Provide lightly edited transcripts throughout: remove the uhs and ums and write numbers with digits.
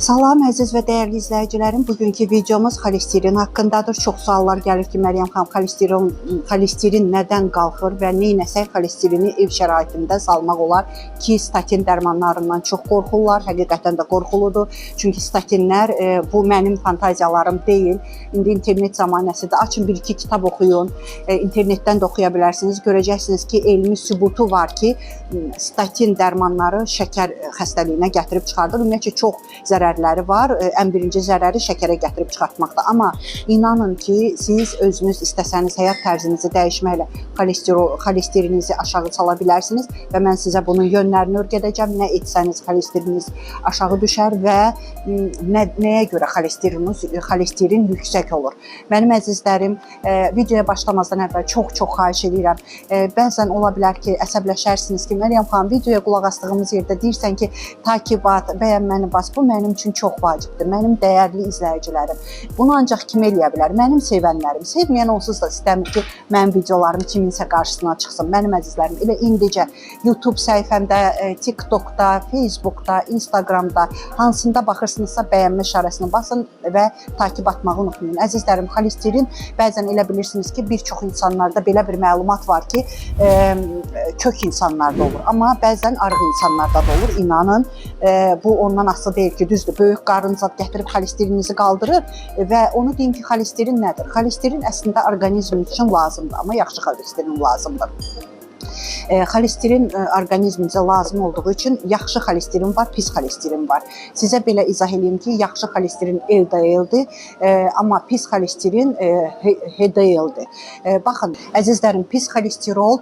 Salam əziz və dəyərli izləyicilərim. Bugünkü videomuz xolesterin haqqındadır. Çox suallar gəlir ki, Məryəm xanım, xolesterin nədən qalxır və neynəsək xolesterini ev şəraitində salmaq olar ki, statin dərmanlarından çox qorxurlar. Həqiqətən də qorxuludur. Çünki statinlər bu mənim fantaziyalarım deyil. İndi internet zamanəsində açın bir-iki kitab oxuyun. İnternetdən də oxuya bilərsiniz. Görəcəksiniz ki, elmi sübutu var ki, statin dərmanları şəkər xəstəliyinə gətirib çıxardır. Ümumiyyətlə çox zərərləri var. Ən birinci zərəri şəkərə gətirib çıxartmaqda. Amma inanın ki, siz özünüz istəsəniz həyat tərzinizi dəyişməklə xolesterinizi aşağı sala bilərsiniz və mən sizə bunun yönlərini öyrədəcəm. Nə etsəniz xolesteriniz aşağı düşər və nəyə görə xolesterin yüksək olur. Mənim əzizlərim, videoya başlamazdan əvvəl çox xahiş edirəm. Bəzən ola bilər ki, əsəbləşərsiniz ki, Məryəm xanım, videoya qulaq asdığımız yerdə deyirsən ki, takibat, bəyənməni bas. Bu mənim üçün çox vacibdir. Mənim dəyərli izləyicilərim. Bunu ancaq kim eləyə bilər? Mənim sevənlərim. Sevməyən onsuz da istəmir ki, mənim videolarım kiminsə qarşısına çıxsın. Mənim əzizlərim, elə indicə YouTube səhifəmdə, TikTokda, Facebookda, Instagramda, hansında baxırsınızsa bəyənmə işarəsini basın və takib atmağı unutmayın. Əzizlərim, xolesterin bəzən elə bilirsiniz ki, bir çox insanlarda belə bir məlumat var ki, kök insanlarda olur. Amma bəzən arıq insanlarda da olur. İnanın, bu ondan asılı deyil ki, düzdür, böyük qarın zad gətirib xolesterinizi qaldırır və onu deyim ki, xolesterin nədir? Xolesterin əslində orqanizm üçün lazımdır, amma yaxşı xolesterin lazımdır. Xolesterin orqanizmimizə lazım olduğu üçün yaxşı xolesterin var, pis xolesterin var. Sizə belə izah edeyim ki, yaxşı xolesterin LDL-dir, amma pis xolesterin HDL-dir. Baxın, əzizlərim, pis xolesterol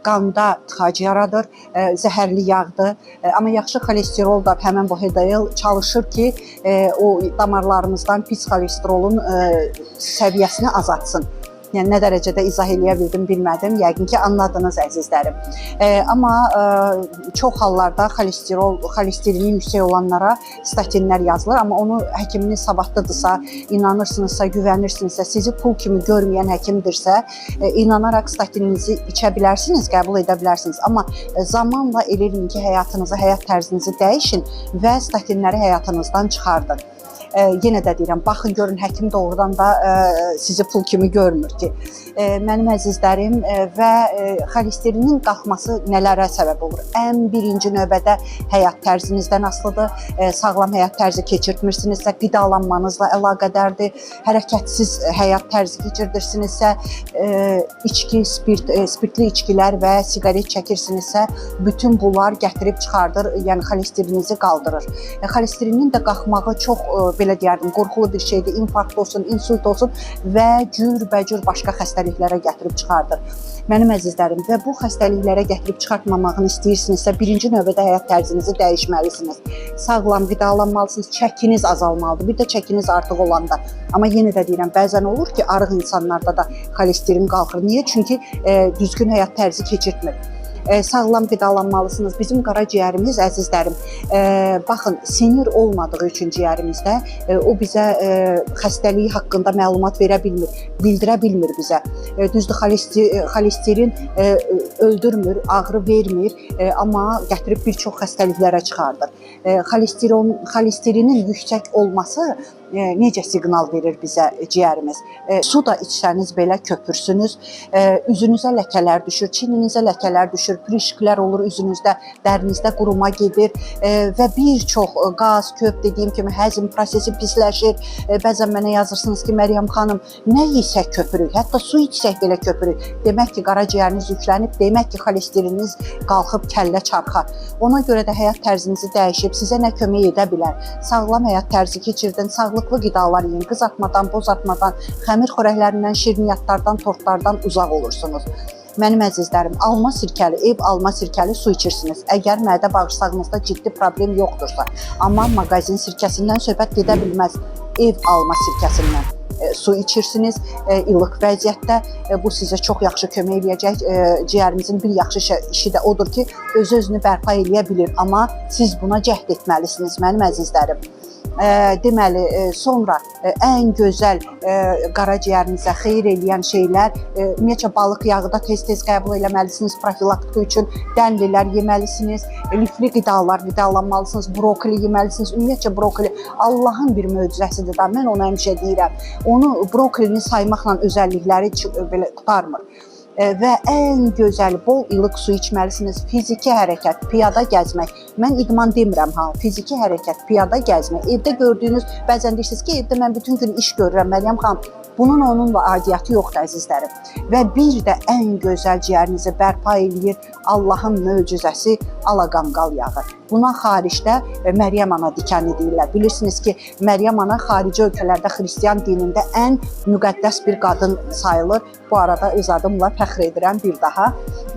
qanda tıxac yaradır, zəhərli yağdır, amma yaxşı xolesterol da həmin bu HDL çalışır ki, o damarlarımızdan pis xolesterolun səviyyəsini azatsın. Yəni, nə dərəcədə izah eləyə bildim, bilmədim. Yəqin ki, anladınız əzizlərim. Amma çox hallarda xolesterini yüksək olanlara statinlər yazılır. Amma onu həkiminiz savadlıdırsa, inanırsınızsa, güvənirsinizsə, sizi pul kimi görməyən həkimdirsə, inanaraq statininizi içə bilərsiniz, qəbul edə bilərsiniz. Amma zamanla elə edin ki, həyat tərzinizi dəyişin və statinləri həyatınızdan çıxardın. Yenə də deyirəm, baxın, görün, həkim doğrudan da sizi pul kimi görmür ki. Mənim əzizlərim, və xolesterinin qalxması nələrə səbəb olur? Ən birinci növbədə həyat tərzinizdən asılıdır. Sağlam həyat tərzi keçirtmirsinizsə, qidalanmanızla əlaqədardır. Hərəkətsiz həyat tərzi keçirdirsinizsə, içki, spirtli içkilər və siqaret çəkirsinizsə, bütün bunlar gətirib çıxardır, yəni xolesterinizi qaldırır. Xolesterinin də qalxmağı çox, belə deyərdim, qorxulu bir şeydir. İnfarkt olsun, insult olsun və cürbəcür başqa xəstəliklərə gətirib çıxardır. Mənim əzizlərim, və bu xəstəliklərə gətirib çıxartmamağını istəyirsinizsə, birinci növbədə həyat tərzinizi dəyişməlisiniz. Sağlam qidalanmalısınız, çəkiniz azalmalıdır. Bir də çəkiniz artıq olanda. Amma yenə də deyirəm, bəzən olur ki, arıq insanlarda da xolesterin qalxır. Niyə? Çünki düzgün həyat tərzi keçirtmir. Sağlam qidalanmalısınız. Bizim qaraciyərimiz, əzizlərim, baxın, sinir olmadığı üçün ciyərimizdə o bizə xəstəliyi haqqında məlumat verə bilmir, bildirə bilmir bizə. Düzdür, xolesterin öldürmür, ağrı vermir, amma gətirib bir çox xəstəliklərə çıxardır. Xolesterinin yüksək olması necə siqnal verir bizə ciyərimiz? Su da içsəniz belə köpürsünüz, üzünüzə ləkələr düşür, çininizə ləkələr düşür, pürüşklər olur üzünüzdə, dərinizdə quruma gedir və bir çox qaz, köp, dediyim kimi həzm prosesi pisləşir. Bəzən mənə yazırsınız ki, Məryəm xanım, nə yesək köpürük, hətta su içsək belə köpürük. Demək ki, qaraciyəriniz yüklənib, demək ki, xolesteriniz qalxıb kəllə çarxa. Ona görə də həyat tərzinizi dəyişib, sizə nə kömək edə bilər? Sağlam həyat tərzi keçirdin, sağlıqlı qidalar yiyin, qızartmadan, bozartmadan, xəmir xörəklərindən, şirniyyatlardan, tortlardan uzaq olursunuz. Mənim əzizlərim, alma sirkəli, ev alma sirkəli su içirsiniz. Əgər mədə bağırsağınızda ciddi problem yoxdursa, amma mağazin sirkəsindən söhbət gedə bilməz, ev alma sirkəsindən su içirsiniz ilıq vəziyyətdə. Bu sizə çox yaxşı kömək eləyəcək. Ciyərimizin bir yaxşı işi də odur ki, özünü bərpa eləyə bilir, amma siz buna cəhd etməlisiniz, mənim əzizlərim. deməli, sonra ən gözəl qaraciyərinizə xeyir eləyən şeylər, ümumiyyətlə balıq yağı da tez-tez qəbul eləməlisiniz, profilaktika üçün dənlilər yeməlisiniz, lifli qidalar qidalanmalısınız, brokoli yeməlisiniz. Ümumiyyətlə brokoli Allahın bir möcüzəsidir da. Mən ona həmişə deyirəm. Onu brokolini saymaqla özəllikləri belə qutarmır. Və ən gözəl bol ilıq su içməlisiniz. Fiziki hərəkət, piyada gəzmək. Mən idman demirəm ha, fiziki hərəkət, piyada gəzmək. Evdə gördüyünüz, bəzən deyirsiniz ki, evdə mən bütün gün iş görürəm, Məryəm xanım. Bunun onunla aidiyyatı yoxdur əzizlərim. Və bir də ən gözəl ciyərinizi bərpa eləyir Allahın möcüzəsi alaqanqal yağı. Buna xaricdə Məryəm ana dikəni deyirlər. Bilirsiniz ki, Məryəm ana xarici ölkələrdə xristian dinində ən müqəddəs bir qadın sayılır. Bu arada öz adımla fəxr edirəm bir daha.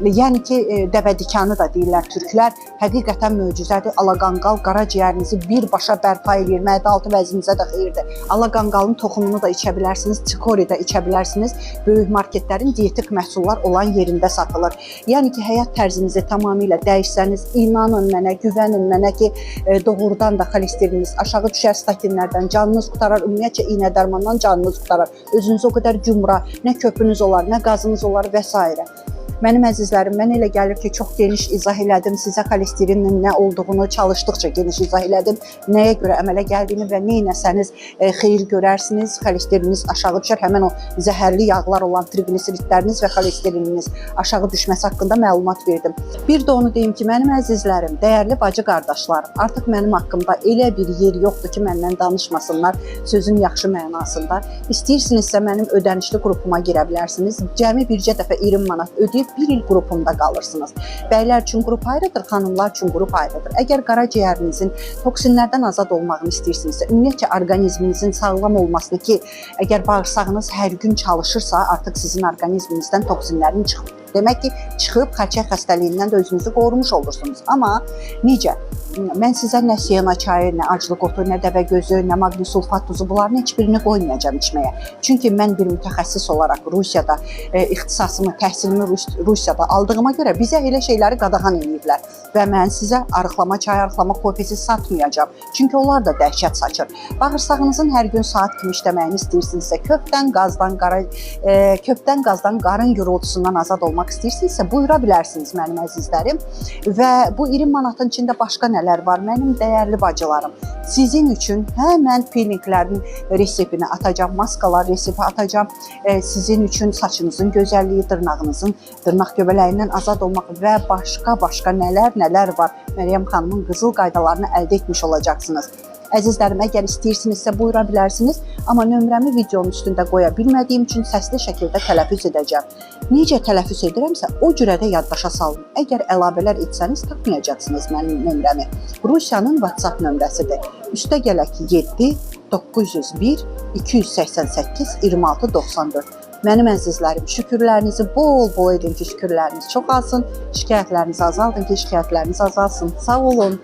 Yəni ki, dəvə dikanı da deyirlər türklər. Həqiqətən möcüzədir. Alaqanqal qaraciyərinizi birbaşa bərpa eləyir. Mədə-altı vəzninizə də xeyirdir. Alaqanqalın toxumunu da içə bilərsiniz. Çikori də içə bilərsiniz. Böyük marketlərin dietik məhsullar olan yerində satılır. Yəni ki, həyat tərzinizi tamamilə dəyişsəniz, inanın mənə, güvənin mənə ki, doğrudan da xolesterininiz aşağı düşər, statinlərdən canınız qutarar, ümumiyyətlə iynə dərmandan canınız qutarar. Özünüz o qədər gümra, nə köpünüz olar, nə qazınız olar və s. Mənim əzizlərim, mən elə gəlir ki, çox geniş izah elədim. Sizə xolesterinin nə olduğunu çalışdıqca geniş izah elədim. Nəyə görə əmələ gəldiyini və nə etsəniz xeyir görərsiniz. Xolesteriniz aşağı düşər. Həmin o zəhərli yağlar olan triqliseritləriniz və xolesterininiz aşağı düşməsi haqqında məlumat verdim. Bir də onu deyim ki, mənim əzizlərim, dəyərli bacı qardaşlarım, artıq mənim haqqımda elə bir yer yoxdur ki, məndən danışmasınlar sözün yaxşı mənasında. İstəyirsinizsə mənim ödənişli qrupuma girə bilərsiniz. Cəmi bircə dəfə 20 manat ödəyib bir il qrupumda qalırsınız. Bəylər üçün qrup ayrıdır, xanımlar üçün qrup ayrıdır. Əgər qaraciyərinizin toksinlərdən azad olmağını istəyirsinizsə, ümumiyyətlə orqanizminizin sağlam olmasını ki, əgər bağırsağınız hər gün çalışırsa, artıq sizin orqanizminizdən toksinlərin çıxıb. Demək ki, çıxıb xərçəng xəstəliyindən də özünüzü qorumuş olursunuz. Amma necə? Mən sizə nə siyana çayı, nə aclıq otu, nə dəvə gözü, nə maqni sulfat duzu, bunların heç birini qoymayacağım içməyə. Çünki mən bir mütəxəssis olaraq Rusiyada ixtisasımı, təhsilimi Rusiyada aldığıma görə bizə elə şeyləri qadağan ediblər. Və mən sizə arıqlama çayı, arıqlama kofesi satmayacağım. Çünki onlar da dəhşət saçır. Bağırsağınızın hər gün saat kimi işləməyini istəyirsinizsə, köfdən, qazdan, qarın gurultusundan azad olmaq istəyirsinizsə, buyura bilərsiniz mənim əzizlərim. Və bu 20 manatın içində başqa nələr var? Mənim dəyərli bacılarım, sizin üçün həmən peelinglərin reseptini atacağım, maskalar resepti atacağım. Sizin üçün saçınızın gözəlliyi, dırnağınızın dırnaq göbələyindən azad olmaq və başqa nələr var. Məryəm xanımın qızıl qaydalarını əldə etmiş olacaqsınız. Əzizlərim, əgər istəyirsinizsə buyura bilərsiniz, amma nömrəmi videonun üstündə qoya bilmədiyim üçün səsli şəkildə tələffüz edəcəm. Necə tələffüz edirəmsə, o cürə də yaddaşa salın. Əgər əlavələr etsəniz, tapmayacaqsınız mənim nömrəmi. Rusiyanın WhatsApp nömrəsidir. Üstə gələk 7 901 288 26 94. Mənim əzizlərim, şükürlərinizi bol-bol edin ki, şükürləriniz çoxalsın, şikayətlərinizi azaldın ki, şikayətləriniz azalsın. Sağ olun.